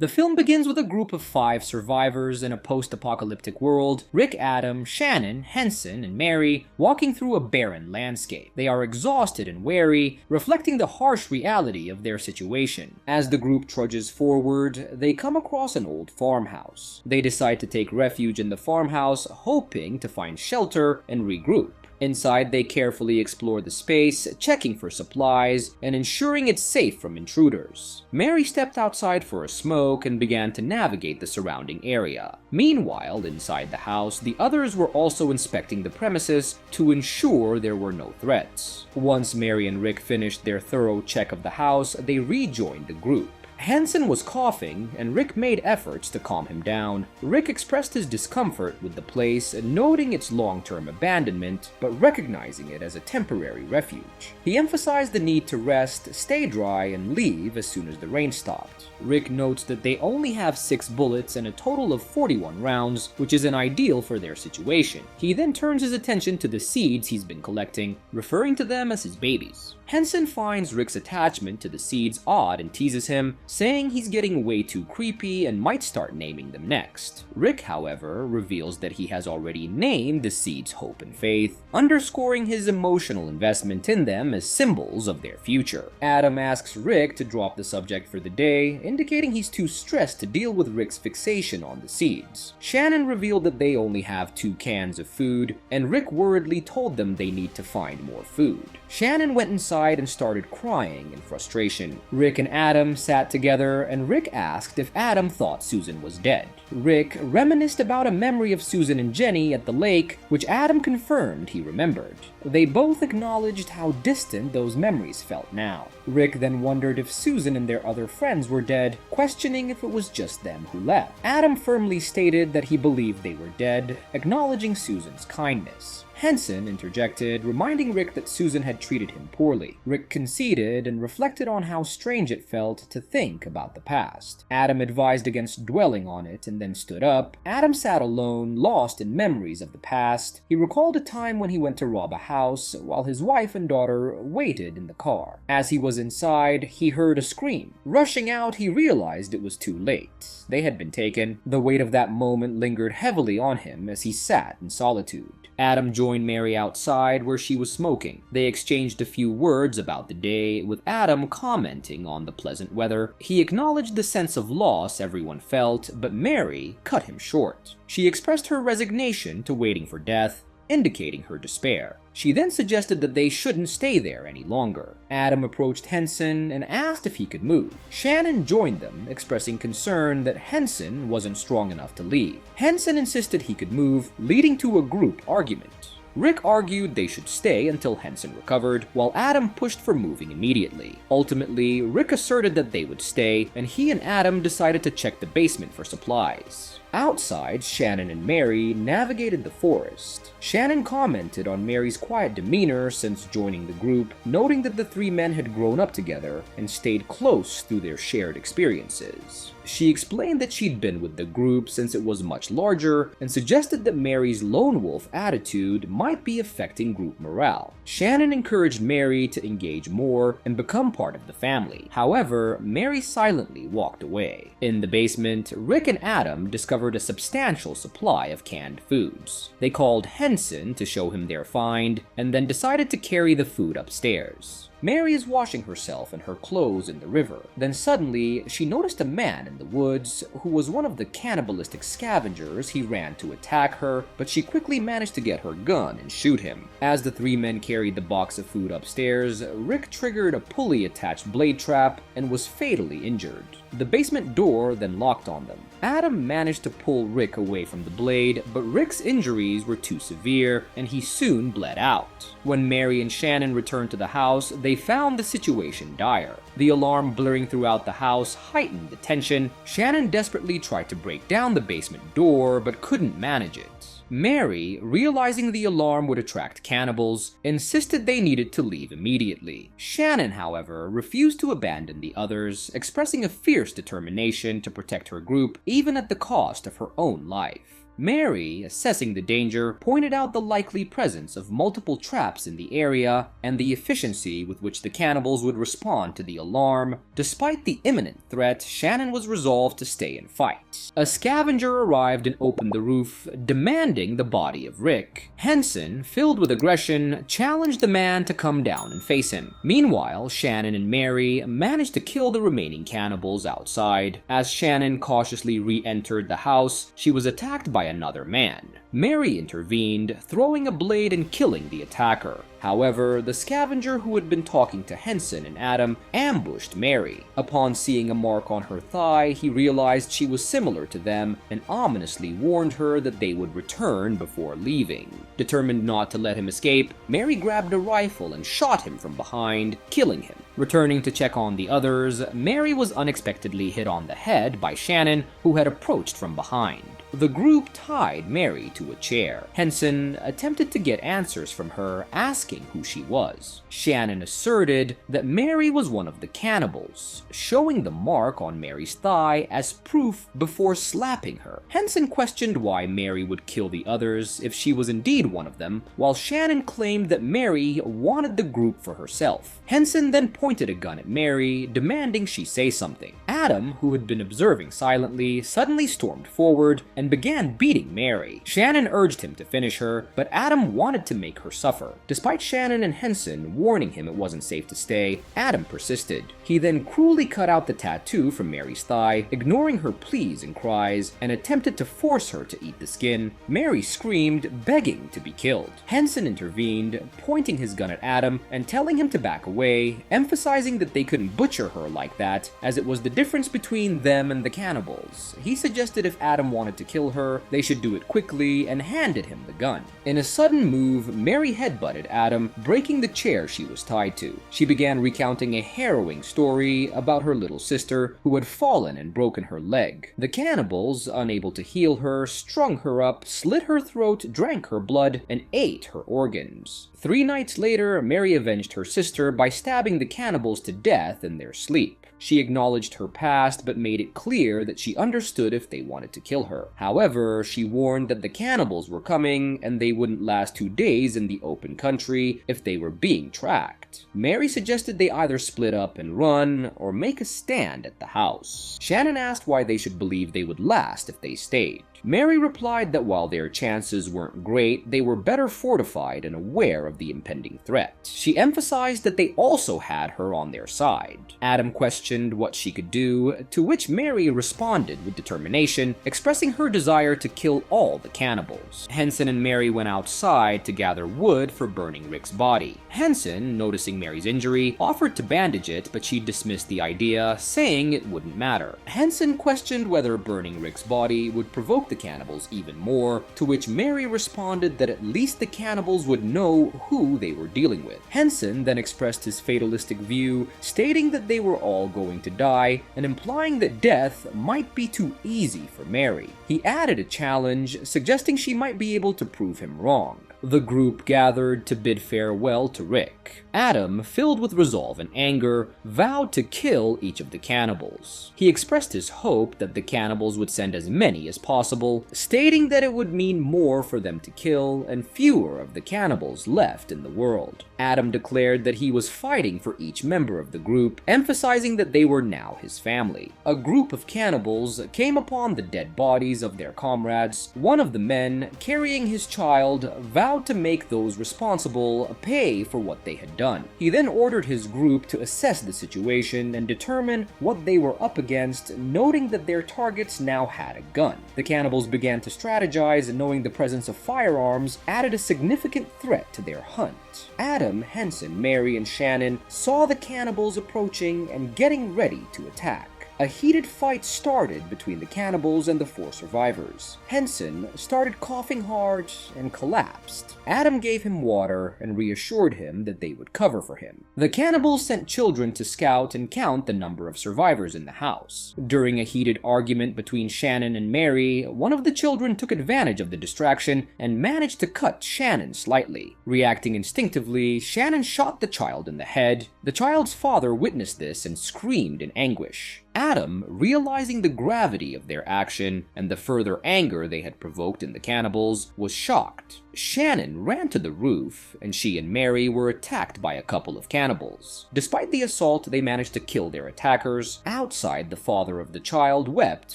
The film begins with a group of 5 survivors in a post-apocalyptic world: Rick, Adam, Shannon, Henson, and Mary, walking through a barren landscape. They are exhausted and weary, reflecting the harsh reality of their situation. As the group trudges forward, they come across an old farmhouse. They decide to take refuge in the farmhouse, hoping to find shelter and regroup. Inside, they carefully explore the space, checking for supplies and ensuring it's safe from intruders. Mary stepped outside for a smoke and began to navigate the surrounding area. Meanwhile, inside the house, the others were also inspecting the premises to ensure there were no threats. Once Mary and Rick finished their thorough check of the house, they rejoined the group. Henson was coughing, and Rick made efforts to calm him down. Rick expressed his discomfort with the place, noting its long-term abandonment, but recognizing it as a temporary refuge. He emphasized the need to rest, stay dry, and leave as soon as the rain stopped. Rick notes that they only have 6 bullets and a total of 41 rounds, which isn't ideal for their situation. He then turns his attention to the seeds he's been collecting, referring to them as his babies. Henson finds Rick's attachment to the seeds odd and teases him, saying he's getting way too creepy and might start naming them next. Rick, however, reveals that he has already named the seeds Hope and Faith, underscoring his emotional investment in them as symbols of their future. Adam asks Rick to drop the subject for the day, indicating he's too stressed to deal with Rick's fixation on the seeds. Shannon revealed that they only have 2 cans of food, and Rick worriedly told them they need to find more food. Shannon went inside and started crying in frustration. Rick and Adam sat together, and Rick asked if Adam thought Susan was dead. Rick reminisced about a memory of Susan and Jenny at the lake, which Adam confirmed he remembered. They both acknowledged how distant those memories felt now. Rick then wondered if Susan and their other friends were dead, questioning if it was just them who left. Adam firmly stated that he believed they were dead, acknowledging Susan's kindness. Henson interjected, reminding Rick that Susan had treated him poorly. Rick conceded and reflected on how strange it felt to think about the past. Adam advised against dwelling on it and then stood up. Adam sat alone, lost in memories of the past. He recalled a time when he went to rob a house while his wife and daughter waited in the car. As he was inside, he heard a scream. Rushing out, he realized it was too late. They had been taken. The weight of that moment lingered heavily on him as he sat in solitude. Adam joined Mary outside where she was smoking. They exchanged a few words about the day, with Adam commenting on the pleasant weather. He acknowledged the sense of loss everyone felt, but Mary cut him short. She expressed her resignation to waiting for death, indicating her despair. She then suggested that they shouldn't stay there any longer. Adam approached Henson and asked if he could move. Shannon joined them, expressing concern that Henson wasn't strong enough to leave. Henson insisted he could move, leading to a group argument. Rick argued they should stay until Henson recovered, while Adam pushed for moving immediately. Ultimately, Rick asserted that they would stay, and he and Adam decided to check the basement for supplies. Outside, Shannon and Mary navigated the forest. Shannon commented on Mary's quiet demeanor since joining the group, noting that the 3 men had grown up together and stayed close through their shared experiences. She explained that she'd been with the group since it was much larger, and suggested that Mary's lone wolf attitude might be affecting group morale. Shannon encouraged Mary to engage more and become part of the family. However, Mary silently walked away. In the basement, Rick and Adam discovered a substantial supply of canned foods. They called Henson to show him their find, and then decided to carry the food upstairs. Mary is washing herself and her clothes in the river. Then suddenly, she noticed a man in the woods who was one of the cannibalistic scavengers. He ran to attack her, but she quickly managed to get her gun and shoot him. As the 3 men carried the box of food upstairs, Rick triggered a pulley-attached blade trap and was fatally injured. The basement door then locked on them. Adam managed to pull Rick away from the blade, but Rick's injuries were too severe, and he soon bled out. When Mary and Shannon returned to the house, they found the situation dire. The alarm blaring throughout the house heightened the tension. Shannon desperately tried to break down the basement door, but couldn't manage it. Mary, realizing the alarm would attract cannibals, insisted they needed to leave immediately. Shannon, however, refused to abandon the others, expressing a fierce determination to protect her group, even at the cost of her own life. Mary, assessing the danger, pointed out the likely presence of multiple traps in the area and the efficiency with which the cannibals would respond to the alarm. Despite the imminent threat, Shannon was resolved to stay and fight. A scavenger arrived and opened the roof, demanding the body of Rick. Henson, filled with aggression, challenged the man to come down and face him. Meanwhile, Shannon and Mary managed to kill the remaining cannibals outside. As Shannon cautiously re-entered the house, she was attacked by another man. Mary intervened, throwing a blade and killing the attacker. However, the scavenger who had been talking to Henson and Adam ambushed Mary. Upon seeing a mark on her thigh, he realized she was similar to them and ominously warned her that they would return before leaving. Determined not to let him escape, Mary grabbed a rifle and shot him from behind, killing him. Returning to check on the others, Mary was unexpectedly hit on the head by Shannon, who had approached from behind. The group tied Mary to a chair. Henson attempted to get answers from her, asking who she was. Shannon asserted that Mary was one of the cannibals, showing the mark on Mary's thigh as proof before slapping her. Henson questioned why Mary would kill the others if she was indeed one of them, while Shannon claimed that Mary wanted the group for herself. Henson then pointed a gun at Mary, demanding she say something. Adam, who had been observing silently, suddenly stormed forward and began beating Mary. Shannon urged him to finish her, but Adam wanted to make her suffer. Despite Shannon and Henson warning him it wasn't safe to stay, Adam persisted. He then cruelly cut out the tattoo from Mary's thigh, ignoring her pleas and cries, and attempted to force her to eat the skin. Mary screamed, begging to be killed. Henson intervened, pointing his gun at Adam and telling him to back away, emphasizing that they couldn't butcher her like that, as it was the difference between them and the cannibals. He suggested if Adam wanted to kill her, they should do it quickly, and handed him the gun. In a sudden move, Mary headbutted Adam, breaking the chair she was tied to. She began recounting a harrowing story about her little sister who had fallen and broken her leg. The cannibals, unable to heal her, strung her up, slit her throat, drank her blood, and ate her organs. 3 nights later, Mary avenged her sister by stabbing the cannibals to death in their sleep. She acknowledged her past, but made it clear that she understood if they wanted to kill her. However, she warned that the cannibals were coming, and they wouldn't last 2 days in the open country if they were being tracked. Mary suggested they either split up and run, or make a stand at the house. Shannon asked why they should believe they would last if they stayed. Mary replied that while their chances weren't great, they were better fortified and aware of the impending threat. She emphasized that they also had her on their side. Adam questioned what she could do, to which Mary responded with determination, expressing her desire to kill all the cannibals. Henson and Mary went outside to gather wood for burning Rick's body. Henson, noticing Mary's injury, offered to bandage it, but she dismissed the idea, saying it wouldn't matter. Henson questioned whether burning Rick's body would provoke the cannibals even more, to which Mary responded that at least the cannibals would know who they were dealing with. Henson then expressed his fatalistic view, stating that they were all going to die, and implying that death might be too easy for Mary. He added a challenge, suggesting she might be able to prove him wrong. The group gathered to bid farewell to Rick. Adam, filled with resolve and anger, vowed to kill each of the cannibals. He expressed his hope that the cannibals would send as many as possible, stating that it would mean more for them to kill and fewer of the cannibals left in the world. Adam declared that he was fighting for each member of the group, emphasizing that they were now his family. A group of cannibals came upon the dead bodies of their comrades. One of the men, carrying his child, vowed to make those responsible pay for what they had done. He then ordered his group to assess the situation and determine what they were up against, noting that their targets now had a gun. The cannibals began to strategize, and knowing the presence of firearms added a significant threat to their hunt. Adam, Henson, Mary, and Shannon saw the cannibals approaching and getting ready to attack. A heated fight started between the cannibals and the 4 survivors. Henson started coughing hard and collapsed. Adam gave him water and reassured him that they would cover for him. The cannibals sent children to scout and count the number of survivors in the house. During a heated argument between Shannon and Mary, one of the children took advantage of the distraction and managed to cut Shannon slightly. Reacting instinctively, Shannon shot the child in the head. The child's father witnessed this and screamed in anguish. Adam, realizing the gravity of their action and the further anger they had provoked in the cannibals, was shocked. Shannon ran to the roof, and she and Mary were attacked by a couple of cannibals. Despite the assault, they managed to kill their attackers. Outside, the father of the child wept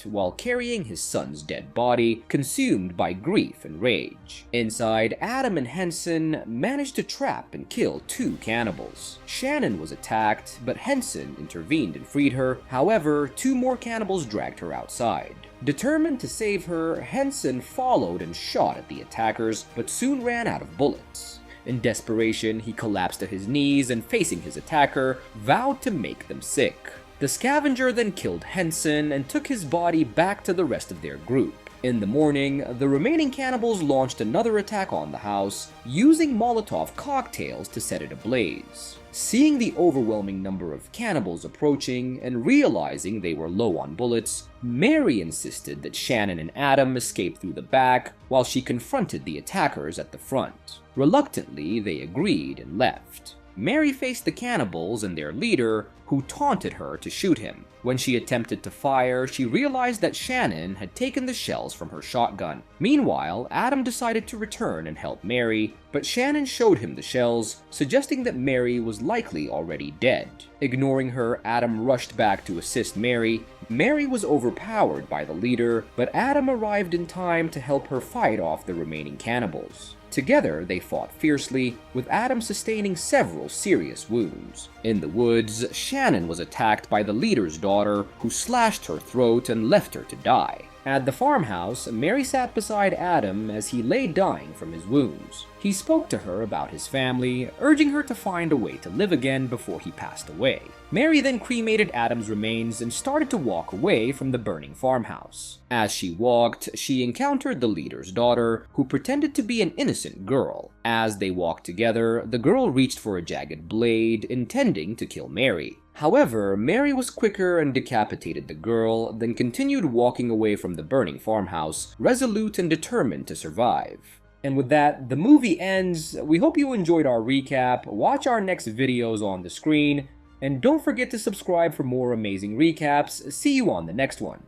while carrying his son's dead body, consumed by grief and rage. Inside, Adam and Henson managed to trap and kill 2 cannibals. Shannon was attacked, but Henson intervened and freed her. However, 2 more cannibals dragged her outside. Determined to save her, Henson followed and shot at the attackers, but soon ran out of bullets. In desperation, he collapsed to his knees and, facing his attacker, vowed to make them sick. The scavenger then killed Henson and took his body back to the rest of their group. In the morning, the remaining cannibals launched another attack on the house, using Molotov cocktails to set it ablaze. Seeing the overwhelming number of cannibals approaching and realizing they were low on bullets, Mary insisted that Shannon and Adam escape through the back while she confronted the attackers at the front. Reluctantly, they agreed and left. Mary faced the cannibals and their leader, who taunted her to shoot him. When she attempted to fire, she realized that Shannon had taken the shells from her shotgun. Meanwhile, Adam decided to return and help Mary, but Shannon showed him the shells, suggesting that Mary was likely already dead. Ignoring her, Adam rushed back to assist Mary. Mary was overpowered by the leader, but Adam arrived in time to help her fight off the remaining cannibals. Together, they fought fiercely, with Adam sustaining several serious wounds. In the woods, Shannon was attacked by the leader's daughter, who slashed her throat and left her to die. At the farmhouse, Mary sat beside Adam as he lay dying from his wounds. He spoke to her about his family, urging her to find a way to live again before he passed away. Mary then cremated Adam's remains and started to walk away from the burning farmhouse. As she walked, she encountered the leader's daughter, who pretended to be an innocent girl. As they walked together, the girl reached for a jagged blade, intending to kill Mary. However, Mary was quicker and decapitated the girl, then continued walking away from the burning farmhouse, resolute and determined to survive. And with that, the movie ends. We hope you enjoyed our recap. Watch our next videos on the screen, and don't forget to subscribe for more amazing recaps. See you on the next one.